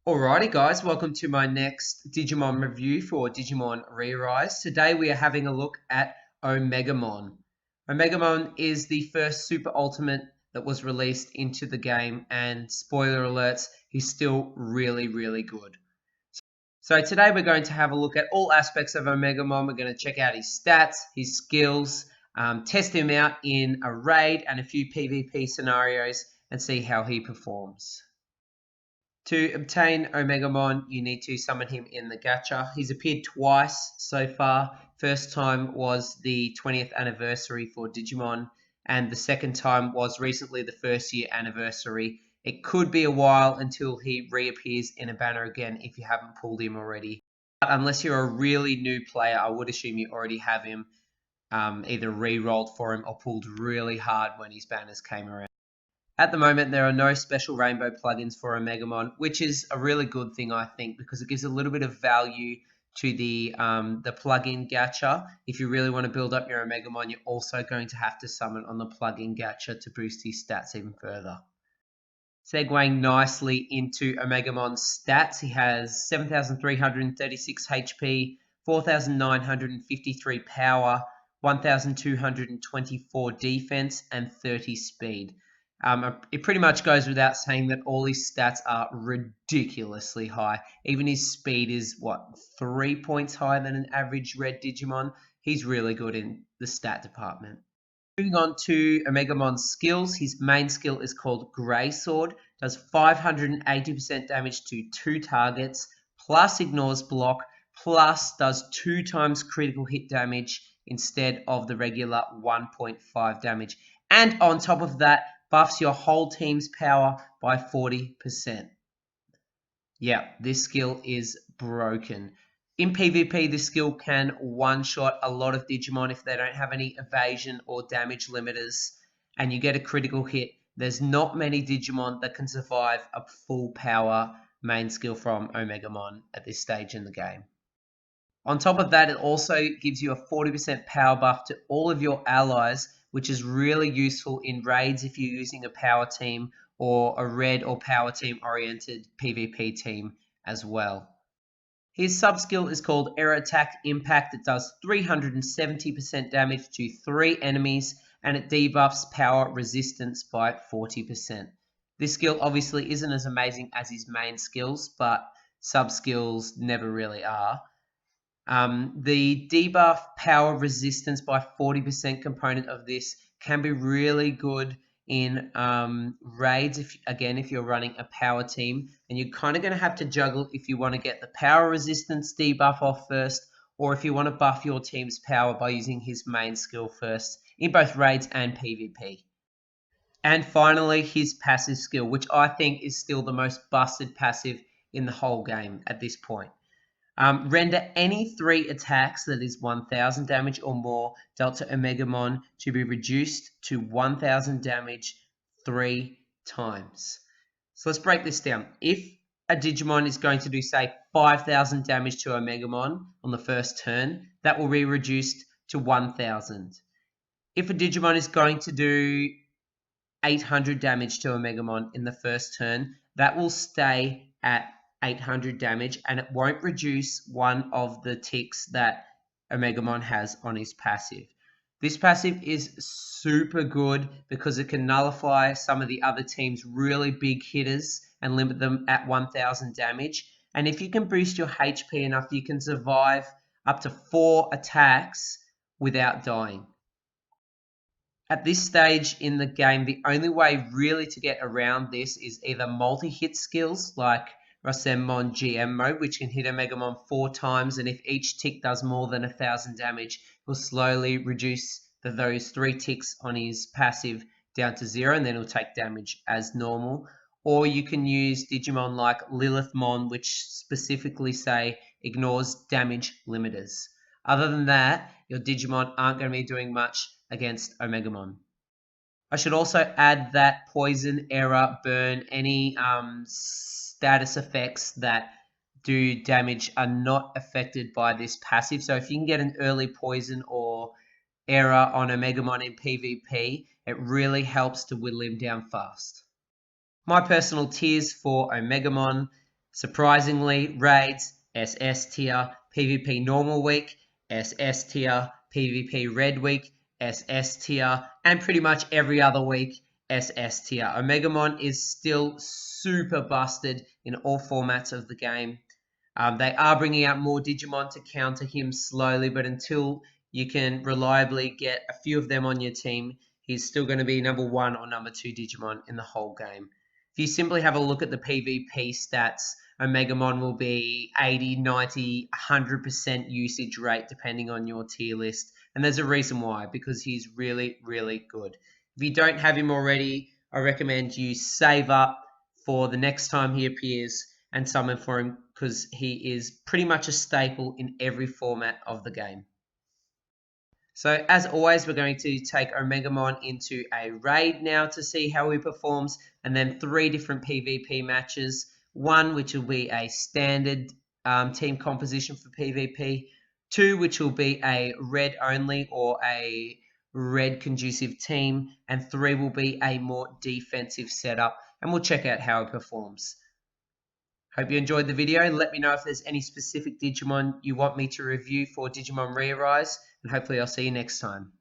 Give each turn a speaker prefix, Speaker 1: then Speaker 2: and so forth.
Speaker 1: Alrighty guys, welcome to my next Digimon review for Digimon ReArise. Today we are having a look at Omegamon. Omegamon is the first super ultimate that was released into the game, and spoiler alerts, he's still really good. So today we're going to have a look at all aspects of Omegamon. We're going to check out his stats, his skills, test him out in a raid and a few PvP scenarios and see how he performs. To obtain Omegamon, you need to summon him in the gacha. He's appeared twice so far. First time was the 20th anniversary for Digimon, and the second time was recently the first year anniversary. It could be a while until he reappears in a banner again if you haven't pulled him already. But unless you're a really new player, I would assume you already have him either re-rolled for him or pulled really hard when his banners came around. At the moment, there are no special rainbow plugins for Omegamon, which is a really good thing, I think, because it gives a little bit of value to the plugin gacha. If you really want to build up your Omegamon, you're also going to have to summon on the plugin gacha to boost his stats even further. Segueing nicely into Omegamon's stats, he has 7,336 HP, 4,953 power, 1,224 defense, and 30 speed. It pretty much goes without saying that all his stats are ridiculously high. Even his speed is, 3 points higher than an average red Digimon. He's really good in the stat department. Moving on to Omegamon's skills, his main skill is called Grey Sword, does 580% damage to 2 targets, plus ignores block, plus does 2 times critical hit damage instead of the regular 1.5 damage. And on top of that, buffs your whole team's power by 40%. Yeah, this skill is broken. In PvP, this skill can one-shot a lot of Digimon if they don't have any evasion or damage limiters, and you get a critical hit. There's not many Digimon that can survive a full power main skill from Omegamon at this stage in the game. On top of that, it also gives you a 40% power buff to all of your allies, which is really useful in raids if you're using a power team or a red or power team oriented PvP team as well. His sub-skill is called Air Attack Impact. It does 370% damage to 3 enemies, and it debuffs power resistance by 40%. This skill obviously isn't as amazing as his main skills, but sub-skills never really are. The debuff power resistance by 40% component of this can be really good in raids if you're running a power team, and you're kind of going to have to juggle if you want to get the power resistance debuff off first, or if you want to buff your team's power by using his main skill first in both raids and PvP. And finally, his passive skill, which I think is still the most busted passive in the whole game at this point. Render any 3 attacks that is 1,000 damage or more dealt to Omegamon to be reduced to 1,000 damage 3 times. So let's break this down. If a Digimon is going to do, say, 5,000 damage to Omegamon on the first turn, that will be reduced to 1,000. If a Digimon is going to do 800 damage to Omegamon in the first turn, that will stay at 800 damage, and it won't reduce one of the ticks that Omegamon has on his passive. This passive is super good because it can nullify some of the other team's really big hitters and limit them at 1,000 damage. And if you can boost your HP enough, you can survive up to 4 attacks without dying. At this stage in the game, the only way really to get around this is either multi-hit skills like Rasenmon GM mode, which can hit Omegamon 4 times, and if each tick does more than 1,000 damage, will slowly reduce those 3 ticks on his passive down to 0, and then he'll take damage as normal. Or you can use Digimon like Lilithmon, which specifically say ignores damage limiters. Other than that, your Digimon aren't going to be doing much against Omegamon. I should also add that poison, error, burn, any status effects that do damage are not affected by this passive. So if you can get an early poison or error on Omegamon in PvP, it really helps to whittle him down fast. My personal tiers for Omegamon. Surprisingly, Raids, SS tier, PvP normal week, SS tier, PvP red week, SS tier, and pretty much every other week, SS tier. Omegamon is still super busted in all formats of the game. They are bringing out more Digimon to counter him slowly, but until you can reliably get a few of them on your team, he's still going to be number 1 or number 2 Digimon in the whole game. If you simply have a look at the PvP stats, Omegamon will be 80, 90, 100% usage rate depending on your tier list. And there's a reason why, because he's really, really good. If you don't have him already, I recommend you save up for the next time he appears and summon for him, because he is pretty much a staple in every format of the game. So as always, we're going to take Omegamon into a raid now to see how he performs, and then 3 different PvP matches. One which will be a standard team composition for PvP, 2 which will be a red only or a red conducive team, and 3 will be a more defensive setup, and we'll check out how it performs. Hope you enjoyed the video. Let me know if there's any specific Digimon you want me to review for Digimon ReArise, and hopefully I'll see you next time.